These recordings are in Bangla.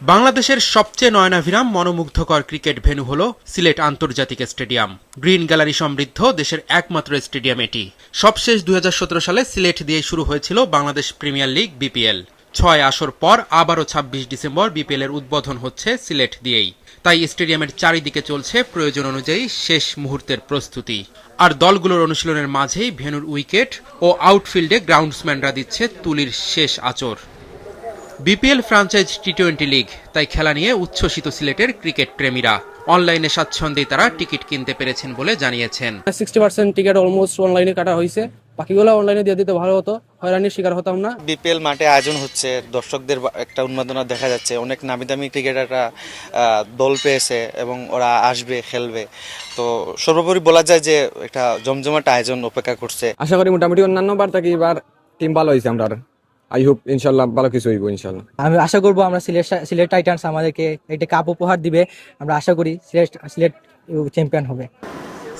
বাংলাদেশের সবচেয়ে নয়নাভিরাম মনোমুগ্ধকর ক্রিকেট ভেন্যু হল সিলেট আন্তর্জাতিক স্টেডিয়াম। গ্রিন গ্যালারি সমৃদ্ধ দেশের একমাত্র স্টেডিয়াম এটি। সবশেষ 2017 সালে সিলেট দিয়ে শুরু হয়েছিল বাংলাদেশ প্রিমিয়ার লিগ বিপিএল। 6 আসর পর আবারও 26 ডিসেম্বর বিপিএল এর উদ্বোধন হচ্ছে সিলেট দিয়েই। তাই স্টেডিয়ামের চারিদিকে চলছে প্রয়োজন অনুযায়ী শেষ মুহূর্তের প্রস্তুতি। আর দলগুলোর অনুশীলনের মাঝেই ভেন্যুর উইকেট ও আউটফিল্ডে গ্রাউন্ডসম্যানরা দিচ্ছে তুলির শেষ আঁচড়। বিপিএল ফ্রাঞ্চাইজ টি-20 লিগ, তাই খেলা নিয়ে উচ্ছ্বসিত সিলেটের ক্রিকেট প্রেমীরা। অনলাইনে স্বাচ্ছন্দ্যে তারা টিকিট কিনতে পেরেছেন বলে জানিয়েছেন। 60% টিকিট অলমোস্ট অনলাইনে কাটা হয়েছে, বাকিগুলো অনলাইনে দিয়ে দিতে ভালো হতো, হয়রানির শিকার হতাম না। বিপিএল মাঠে আয়োজন হচ্ছে, দর্শকদের একটা উন্মাদনা দেখা যাচ্ছে। অনেক নামি দামি ক্রিকেটাররা দল পেয়েছে এবং ওরা আসবে, খেলবে। তো সর্বোপরি বলা যায় যে একটা জমজমাট আয়োজন অপেক্ষা করছে। আশা করি মোটামুটি অন্যান্য বার থেকে এবার টিম ভালো হয়েছে। আমরা আই হোপ ইনশাল্লাহ ভালো কিছু হইব ইনশাল্লাহ। আমি আশা করবো আমরা সিলেট টাইটান্স আমাদেরকে একটা কাপ উপহার দিবে। আমরা আশা করি সিলেট চ্যাম্পিয়ন হবে।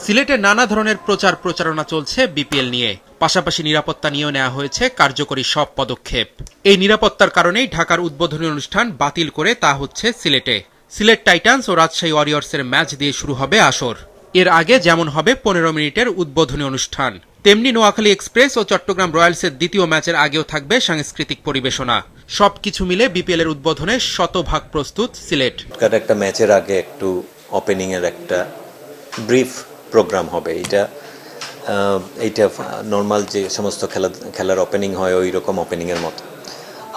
সিলেটে নানা ধরনের প্রচারণা চলছে বিপিএল নিয়ে। পাশাপাশি নিরাপত্তা নিয়েও নেওয়া হয়েছে কার্যকরী সব পদক্ষেপ। এই নিরাপত্তার কারণেই ঢাকার উদ্বোধনী অনুষ্ঠান বাতিল করে তা হচ্ছে সিলেটে। সিলেট টাইটান্স ও রাজশাহী ওয়ারিয়র্সের ম্যাচ দিয়ে শুরু হবে আসর। এর আগে যেমন হবে 15 মিনিটের উদ্বোধনী অনুষ্ঠান, তেমনি নোয়াখালী এক্সপ্রেস ও চট্টগ্রাম রয়্যালসের দ্বিতীয় ম্যাচের আগেও থাকবে সাংস্কৃতিক পরিবেশনা। সবকিছু মিলে বিপিএল এর উদ্বোধনে শতভাগ প্রস্তুত সিলেট। একটা ম্যাচের আগে একটু ওপেনিং এর একটা ব্রিফ প্রোগ্রাম হবে। এইটা নর্মাল যে সমস্ত খেলার ওপেনিং হয় ওই রকম ওপেনিং এর মতো।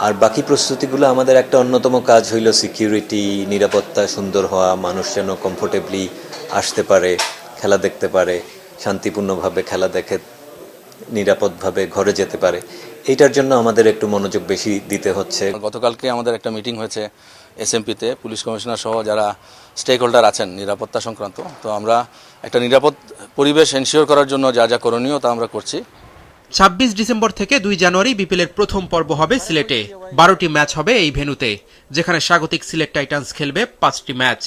আর বাকি প্রস্তুতিগুলো আমাদের একটা অন্যতম কাজ হইল সিকিউরিটি, নিরাপত্তা সুন্দর হওয়া, মানুষ যেন কমফোর্টেবলি আসতে পারে, খেলা দেখতে পারে, শান্তিপূর্ণভাবে খেলা দেখে নিরাপদভাবে ঘরে যেতে পারে। এইটার জন্য আমাদের একটু মনোযোগ বেশি দিতে হচ্ছে। গতকালকে আমাদের একটা মিটিং হয়েছে এসএমপিতে, পুলিশ কমিশনার সহ যারা স্টেক হোল্ডার আছেন নিরাপত্তা সংক্রান্ত। তো আমরা একটা নিরাপদ পরিবেশ এনশিওর করার জন্য যা যা করণীয় তা আমরা করছি। 26 ডিসেম্বর থেকে 2 জানুয়ারি বিপিএল এর প্রথম পর্ব হবে সিলেটে। 12টি ম্যাচ হবে এই ভেন্যুতে, যেখানে স্বাগতিক সিলেট টাইটান্স খেলবে 5টি ম্যাচ।